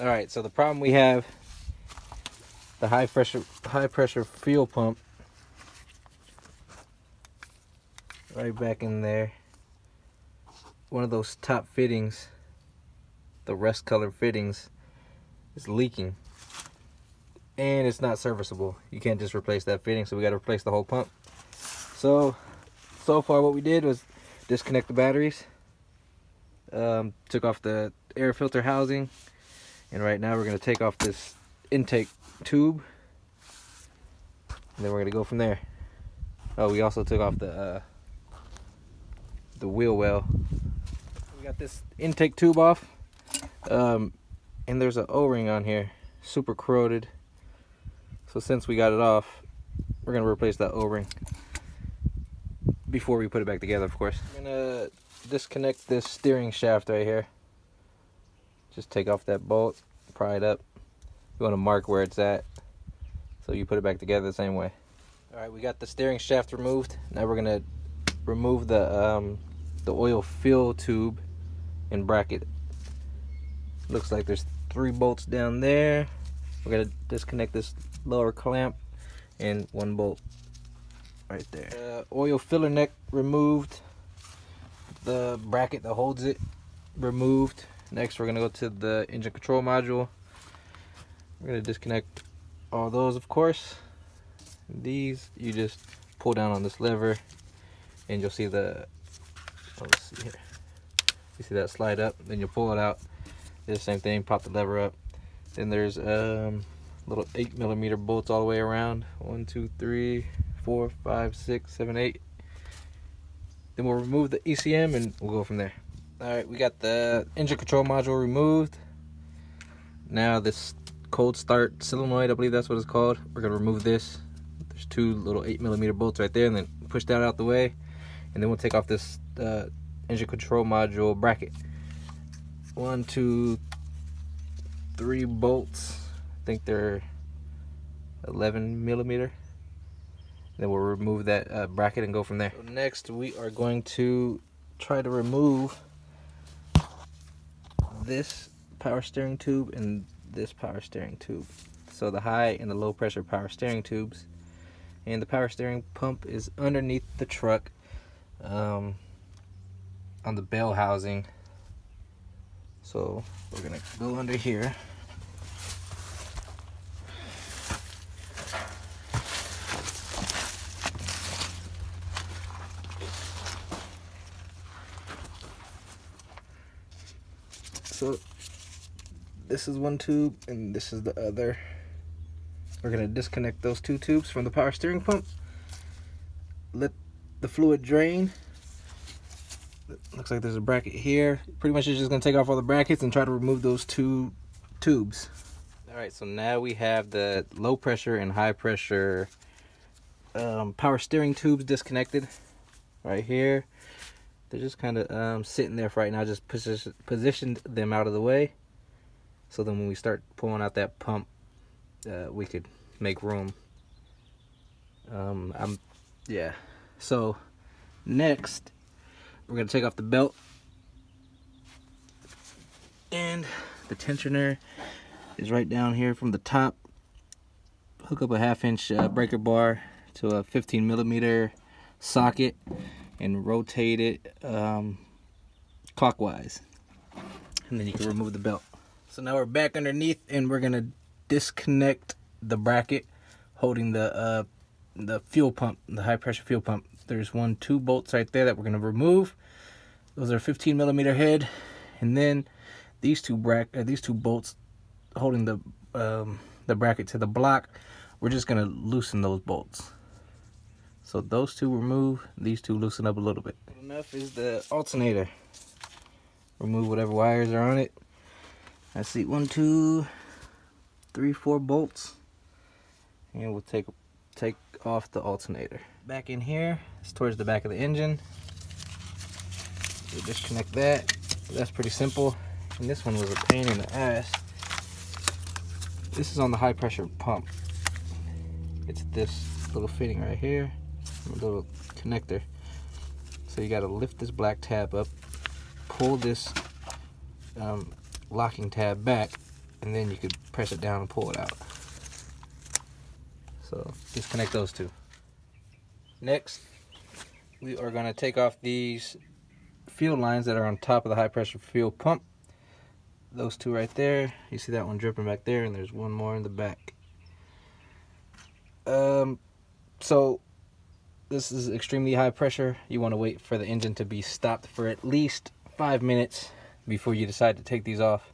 All right, so the problem we have, the high pressure fuel pump right back in there. One of those top fittings, the rust color fittings, is leaking. And it's not serviceable. You can't just replace that fitting, so we got to replace the whole pump. So far what we did was disconnect the batteries, took off the air filter housing, and right now we're going to take off this intake tube, and then we're going to go from there. Oh, we also took off the wheel well. We got this intake tube off, and there's an O-ring on here, super corroded. So since we got it off, we're going to replace that O-ring before we put it back together, of course. I'm going to disconnect this steering shaft right here. Just take off that bolt, pry it up. You want to mark where it's at, so you put it back together the same way. Alright, we got the steering shaft removed. Now we're going to remove the oil fill tube and bracket. Looks like there's 3 bolts down there. We're going to disconnect this lower clamp and 1 bolt right there. Oil filler neck removed. The bracket that holds it removed. Next we're going to go to the engine control module. We're going to disconnect all those, of course. These, you just pull down on this lever and you'll see the, let's see here. You see that slide up, then you'll pull it out. Do the same thing, pop the lever up. Then there's little 8mm bolts all the way around. 1, 2, 3, 4, 5, 6, 7, 8. Then we'll remove the ECM and we'll go from there. Alright, we got the engine control module removed. Now this cold start solenoid, I believe that's what it's called. We're going to remove this. There's 2 little 8mm bolts right there, and then push that out the way. And then we'll take off this engine control module bracket. 1, 2, 3 bolts. I think they're 11mm. Then we'll remove that bracket and go from there. So next we are going to try to remove this power steering tube and this power steering tube. So the high and the low pressure power steering tubes. And the power steering pump is underneath the truck, on the bell housing. So we're gonna go under here. So this is one tube and this is the other. We're gonna disconnect those 2 tubes from the power steering pump. Let the fluid drain. Looks like there's a bracket here. Pretty much you're just gonna take off all the brackets and try to remove those 2 tubes. Alright, so now we have the low pressure and high pressure power steering tubes disconnected right here. They're just kind of sitting there for right now. Just positioned them out of the way, so then when we start pulling out that pump, we could make room. Yeah. So next, we're gonna take off the belt, and the tensioner is right down here from the top. Hook up a 1/2-inch breaker bar to a 15mm socket and rotate it clockwise, and then you can remove the belt. So now we're back underneath, and we're gonna disconnect the bracket holding the fuel pump, the high pressure fuel pump. There's 2 bolts right there that we're gonna remove. Those are 15mm head, and then these two bolts holding the bracket to the block. We're just gonna loosen those bolts. So those 2 remove, these 2 loosen up a little bit. Enough is the alternator. Remove whatever wires are on it. I see 1, 2, 3, 4 bolts, and we'll take off the alternator. Back in here, it's towards the back of the engine. We disconnect that. That's pretty simple. And this one was a pain in the ass. This is on the high pressure pump. It's this little fitting right here, a little connector. So you got to lift this black tab up, pull this locking tab back, and then you could press it down and pull it out. So disconnect those two. Next, we are going to take off these fuel lines that are on top of the high pressure fuel pump. Those two right there. You see that one dripping back there, and there's one more in the back. So this is extremely high pressure. You want to wait for the engine to be stopped for at least 5 minutes before you decide to take these off.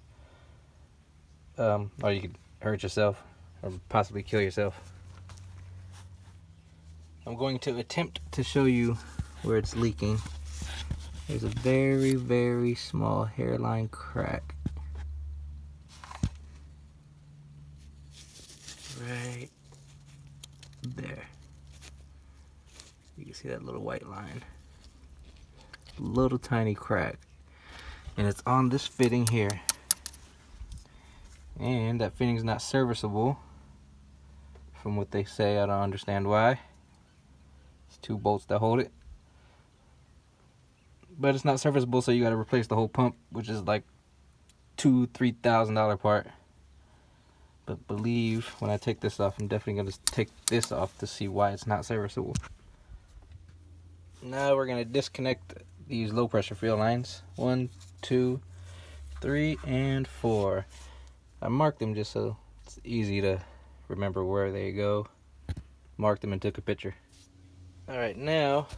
Or you could hurt yourself or possibly kill yourself. I'm going to attempt to show you where it's leaking. There's a very, very small hairline crack right there. You can see that little white line. Little tiny crack. And it's on this fitting here. And that fitting's not serviceable from what they say. I don't understand why. It's 2 bolts that hold it. But it's not serviceable, so you gotta replace the whole pump, which is like $2,000-3,000 part. But believe when I take this off, I'm definitely gonna take this off to see why it's not serviceable. Now we're gonna disconnect these low pressure fuel lines. 1, 2, 3, and 4. I marked them just so it's easy to remember where they go. Marked them and took a picture. Alright, now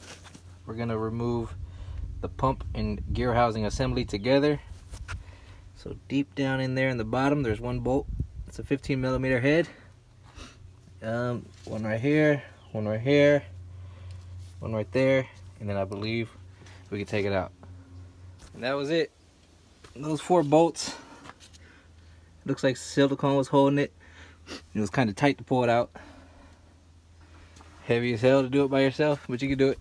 we're gonna remove the pump and gear housing assembly together. So deep down in there in the bottom, there's one bolt. It's a 15mm head. One right here, one right here, one right there, and then I believe we can take it out. And that was it. Those 4 bolts. Looks like silicone was holding it. It was kind of tight to pull it out. Heavy as hell to do it by yourself, but you can do it.